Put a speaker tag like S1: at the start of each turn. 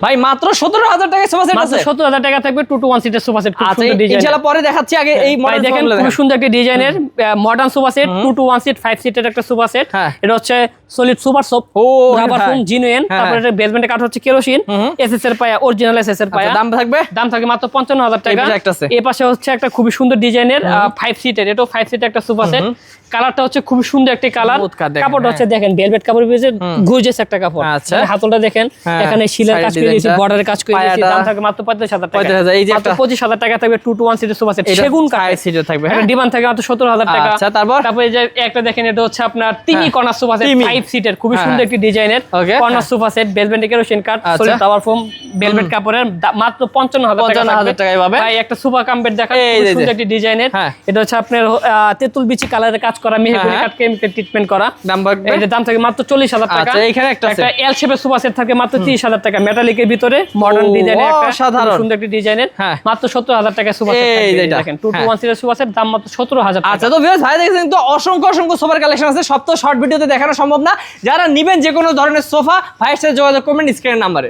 S1: ভাই মাত্র 17000 টাকায় সোফা সেট আছে।
S2: 17000 টাকা থাকবে 2 to 1 সিটের সোফা সেট, খুব সুন্দর ডিজাইন।
S1: ইনশাআল্লাহ পরে দেখাচ্ছি, আগে এই মডেল
S2: দেখেন খুব সুন্দর একটা ডিজাইনের modern sofa set, 2 to 1 seat 5 সিটের একটা সোফা সেট। এটা হচ্ছে solid super soft rubber foam genuine, তারপরে এটা বেসমেন্টে কাঠ হচ্ছে কেরোসিন, এসএস এর পায়া, অরিজিনাল এসএস এর পায়া।
S1: দাম থাকবে
S2: মাত্র 55000 টাকা। এই পাশে হচ্ছে একটা খুবই সুন্দর ডিজাইনের 5 সিটের, এটাও 5 সিটের একটা সোফা সেট। কালারটা হচ্ছে খুব সুন্দর একটা কালার, কাপড়টা হচ্ছে দেখেন ভেলভেট কাপড় পেয়েছে, গর্জিয়াস একটা কাপড়। হাতলটা দেখেন এখানে শিলার কাজ করে দিয়েছি, বর্ডারের কাজ করে দিয়েছি। দাম থাকবে মাত্র 35000 টাকা।
S1: এই যে
S2: মাত্র 25000 টাকা থাকবে 2 to 1 সিটের সোফা সেট, সেগুন কাঠ
S1: সিটের থাকবে।
S2: এটা ডিমান্ড থাকে মাত্র 17000 টাকা।
S1: আচ্ছা, তারপরে
S2: এই যে একটা দেখেন, এটা হচ্ছে আপনার তিমি কর্নার সোফা সেট 5 সিটের, খুবই সুন্দর একটি ডিজাইনের corner sofa set, velvet kerosene কাঠ, সলিড রাবার ফোম, ভেলভেট কাপড়ের, মাত্র 55000 টাকা পাবে। ভাই একটা সোফা কাম্পেট দেখেন, খুব সুন্দর একটি ডিজাইনের। এটা হচ্ছে আপনার তেতুল বিচি কালারের কাজ করা, মেহগনি কাঠ কেমিক্যাল ট্রিটমেন্ট করা। এটার দাম থাকে মাত্র 40000 টাকা।
S1: এখানে একটা
S2: এল শেপের সোফা সেট থাকে মাত্র 30000 টাকা, মেটালিকের ভিতরে মডার্ন ডিজাইনের একটা সুন্দর একটি ডিজাইনের, মাত্র 70000 টাকা সোফা সেট দেখেন। 2 to 1 সিটের সোফা সেট, দাম মাত্র 17000 টাকা।
S1: আচ্ছা, তো ভিউয়ার্স ভাই দেখেন তো অসংখ্য সোফার কালেকশন আছে, সব তো শর্ট ভিডিওতে দেখানো সম্ভব না। যারা নেবেন যে কোনো ধরনের সোফা, ভাইয়ের সাথে যোগাযোগ করবেন স্ক্রিনের নাম্বারে।